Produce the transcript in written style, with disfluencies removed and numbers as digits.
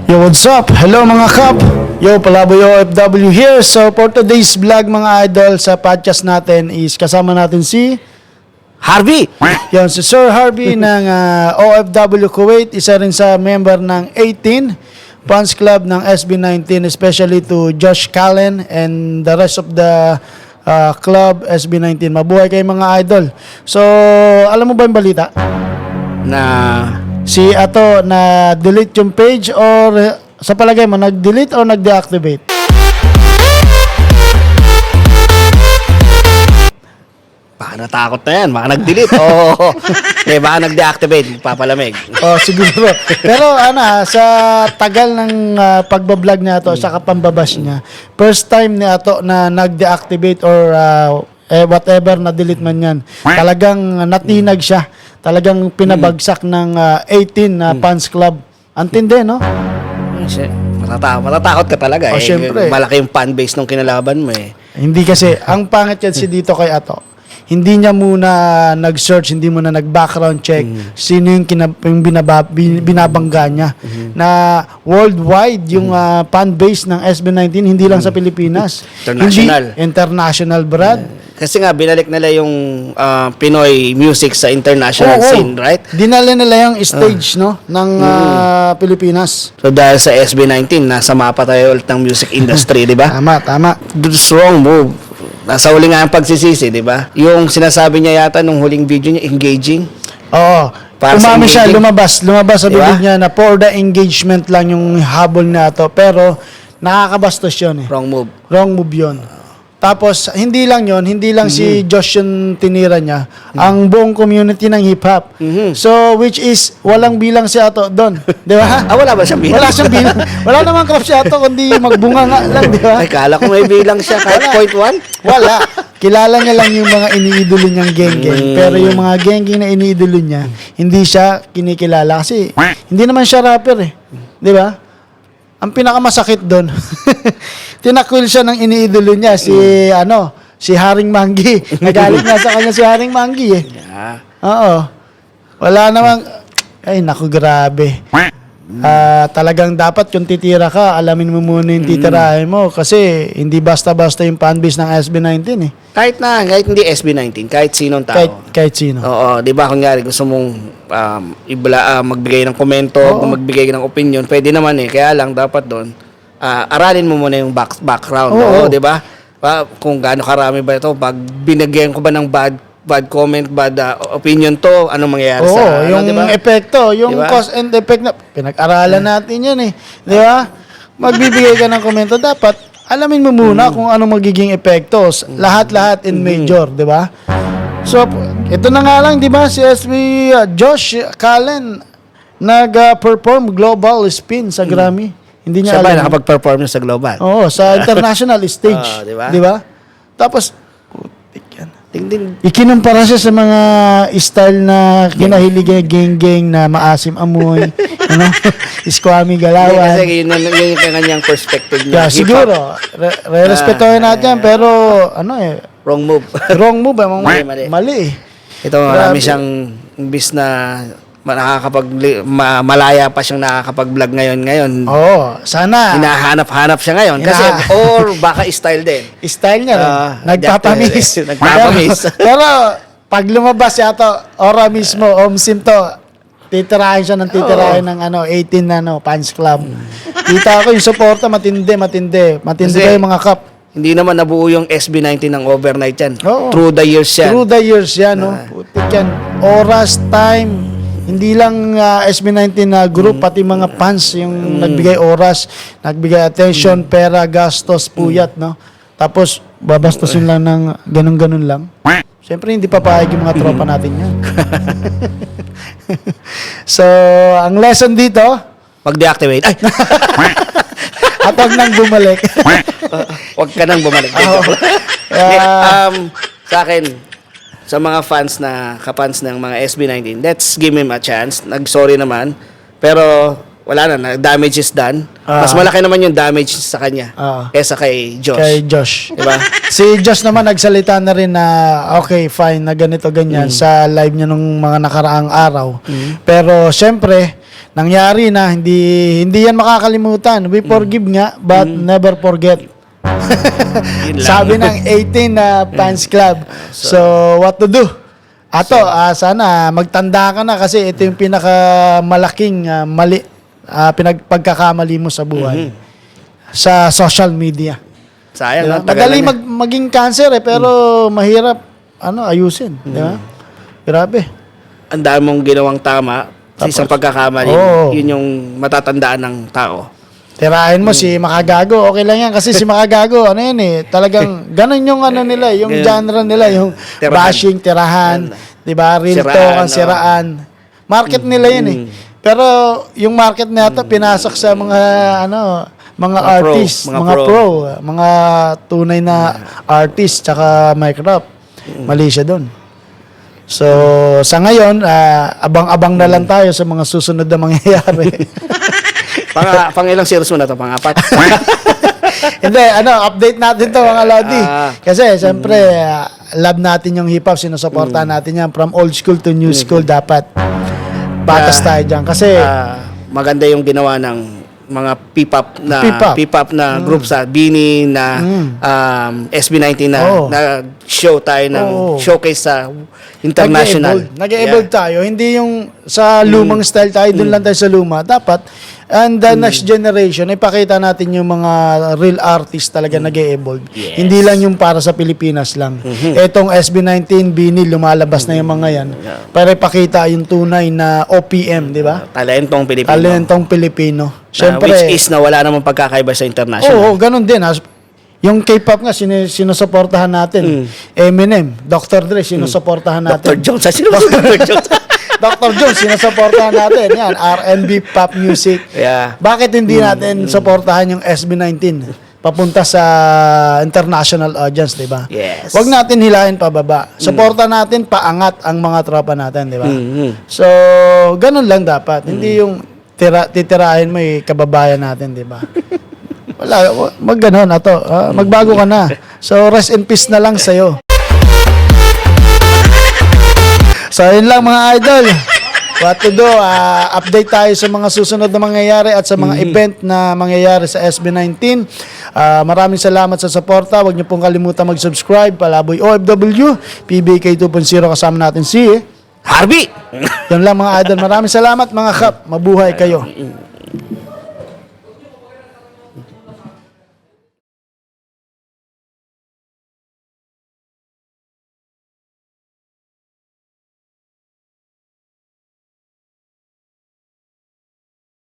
Yo, what's up? Hello mga kap! Yo, Palaboy OFW here. So, for today's vlog mga idol, sa podcast natin is kasama natin si Harvey! Yan, si Sir Harvey ng OFW Kuwait. Isa rin sa member ng 18 Fans Club ng SB19, especially to Josh Callen and the rest of the club SB19. Mabuhay kayo mga idol. So, alam mo ba yung balita? Na Si Ato na delete yung page or sa palagay mo nag-delete o nag-deactivate? baka natakot na yan, baka nag-delete. Oo. Baka nag-deactivate, papalamig. Oh, siguro. Pero sa tagal ng pagbablog niya Ato sa kapambabash niya, first time ni Ato na nag-deactivate or whatever na delete man yan. Talagang natinag siya. Talagang pinabagsak ng 18 na fans club. Antindi, no? Matatakot ka talaga. Oh, syempre. Malaki yung fan base nung kinalaban mo eh. Hindi kasi, ang pangit yan si dito kay Ato. Hindi niya muna nag-search, hindi muna nag-background check sino yung, binabangga niya. Na worldwide yung fan base ng SB19, hindi lang sa Pilipinas. International. Hindi, international, Brad. Kasi nga, binalik nila yung Pinoy music sa international scene, right? Dinala nila yung stage no, ng Pilipinas. So dahil sa SB19, nasa mapa tayo ulit ng music industry, di ba? Tama, tama. That's wrong move. Nasa huli nga ang pagsisisi, di ba? Yung sinasabi niya yata nung huling video niya, engaging. Oo. Para sa Umami siya, engaging. lumabas sa Diba? bibig niya na for the engagement lang yung habol na to. Pero nakakabastos yun eh. Wrong move. Wrong move yun. Tapos, hindi lang si Josh yung tinira niya. Ang buong community ng hip-hop. So, which is, walang bilang si Ato doon. Di ba? Wala ba siyang bilang? Wala siyang bilang. Wala naman crap si Ato, kundi magbunga nga lang, di ba? Ay, kala ko may bilang siya kahit point one. Wala. Kilala niya lang yung mga iniidolo niyang geng-geng. Pero yung mga geng-geng na iniidolo niya, hindi siya kinikilala. Kasi, hindi naman siya rapper eh. Di ba? Ang pinakamasakit doon, tinakwil siya ng iniidolo niya, si Haring Manggi. Nagalit nga sa kanya si Haring Manggi eh. Yeah. Oo. Wala namang, ay naku, grabe. Talagang dapat yung titira ka, alamin mo muna yung titirahin mo kasi hindi basta-basta yung fanbase ng SB19 eh. Kahit hindi SB19, kahit sinong tao. Kahit sino. Oo, di ba kunyari gusto mong magbigay ng komento, magbigay ng opinion, pwede naman eh. Kaya lang dapat doon, aralin mo muna yung background. Oo. Di ba? Kung gaano karami ba ito, pag binigyan ko ba ng bad comment, bad opinion to, anong mangyayari sa yung diba? epekto, yung Diba? cause and effect na pinag-aralan natin yan eh. Di ba? Magbibigay ka ng komento, dapat alamin mo muna kung ano magiging epekto. Lahat-lahat in major, di ba? So, ito na nga lang, di ba, si SB Josh Callen nag-perform global spin sa Grammy. Hindi niya Siya ba alam. nakapag-perform sa global? Oo, sa international stage. Di ba? Di ba? Tapos, putik yan. Tingin. Ikinumpara siya sa mga style na kinahilig niya, geng-geng na maasim amoy, iskwami galawan. Kasi yun yung kanyang perspective niya. Yeah, siguro, re-respetohin natin yan, pero Wrong move. wrong move, Mali. mali eh. Ito, marami Grabe. siyang imbis na malaya pa siyang nakakapag-vlog ngayon. Oo, sana. Hinahanap-hanap siya ngayon. Kasi, or baka style din. Style niya rin. Nagpapamis. Nagpapamis. Pero, pag lumabas yata, ora mismo, Omsim to, titirahin siya ng titirahin ng 18 na fans club. Kita ko yung suporta, matindi Kasi, kayo mga kap. Hindi naman nabuo yung SB19 ng overnight yan. Oo. Through the years yan. Through the years yan, no? Putik yan. Oras, time, hindi lang SB19 na group, pati mga fans yung nagbigay oras, nagbigay attention, pera, gastos, puyat, no? Tapos, babastusin lang ng ganun-ganun lang. Siyempre, hindi papayag yung mga tropa natin yan. So, ang lesson dito, Mag-deactivate. Ay! at huwag nang bumalik. Huwag ka nang bumalik. Sa akin, sa mga fans na kapans ng mga SB19, let's give him a chance. Nag-sorry naman. Pero wala na, damage is done. Mas malaki naman yung damage sa kanya kesa kay Josh. Kay Josh. Diba? Si Josh naman nagsalita na rin na okay, fine, na ganito, ganyan sa live niya nung mga nakaraang araw. Pero syempre, nangyari na hindi yan makakalimutan. We forgive nga, but never forget. Yun lang. Sabi ng 18 na fans club. So, what to do? Ato, sana magtanda ka na kasi ito yung pinakamalaking pagkakamali mo sa buhay. Sa social media. Sayang, Diba? ang tagal Madali na niya. maging cancer pero mahirap ayusin, di ba? Grabe. Ang dami mong ginawang tama sa isang pagkakamali. Oo. Yun yung matatandaan ng tao. Tirahin mo si Makagago, okay lang yan kasi si Makagago, ano yan talagang ganun yung ano nila, yung genre nila, yung Tirahan. bashing, tirahan, 'di ba? Real Siraan, talk, ang oh. siraan. Market nila yan Pero yung market nito pinasok sa mga mga Mga artists, pro, mga mga pro. pro, mga tunay na artist tsaka mic rap. Mali siya doon. So, sa ngayon, abang-abang na lang tayo sa mga susunod na mangyayari. Pang ilang series mo na to? Pang-apat? Hindi, update natin to mga Lodi. Kasi, siyempre, love natin yung hip-hop, sinusuportahan natin yan. From old school to new school, dapat batas tayo dyan. Kasi, Maganda yung ginawa ng mga P-pop. P-pop na group sa Bini na SB19 na Oo. show tayo ng Oo. showcase sa international. Nag-evolve tayo. Hindi yung sa lumang style tayo, dun lang tayo sa luma. Dapat, and the next generation, ipakita natin yung mga real artists talaga nag-evolve. Yes. Hindi lang yung para sa Pilipinas lang. Etong SB19, Bini, lumalabas na yung mga yan. Para ipakita yung tunay na OPM, di ba? Talentong Pilipino. Talentong Pilipino. Siyempre, Which is na wala namang pagkakaiba sa international. oo, ganun din. Yung K-pop nga, sinusuportahan natin. Eminem, Dr. Dre, sinusuportahan natin. Dr. Jones. Sino ba si Dr. Jones? Dr. Jones, sinusuportahan natin. Yan, R&B, pop music. Yeah. Bakit hindi natin suportahan yung SB19 papunta sa international audience, di ba? Yes. Huwag natin hilahin pababa. Suporta natin paangat ang mga tropa natin, di ba? So, ganun lang dapat. Hindi yung titirahin mo yung kababayan natin, di ba? Wala, ganun na to. Magbago ka na. So, rest in peace na lang sa'yo. So, yun lang mga idol. What to do? Update tayo sa mga susunod na mangyayari at sa mga event na mangyayari sa SB19. Maraming salamat sa suporta. Huwag niyo pong kalimutan mag-subscribe. Palaboy OFW, PBK 2.0 kasama natin si Harvey! Yun lang mga idol. Maraming salamat mga kap. Mabuhay kayo.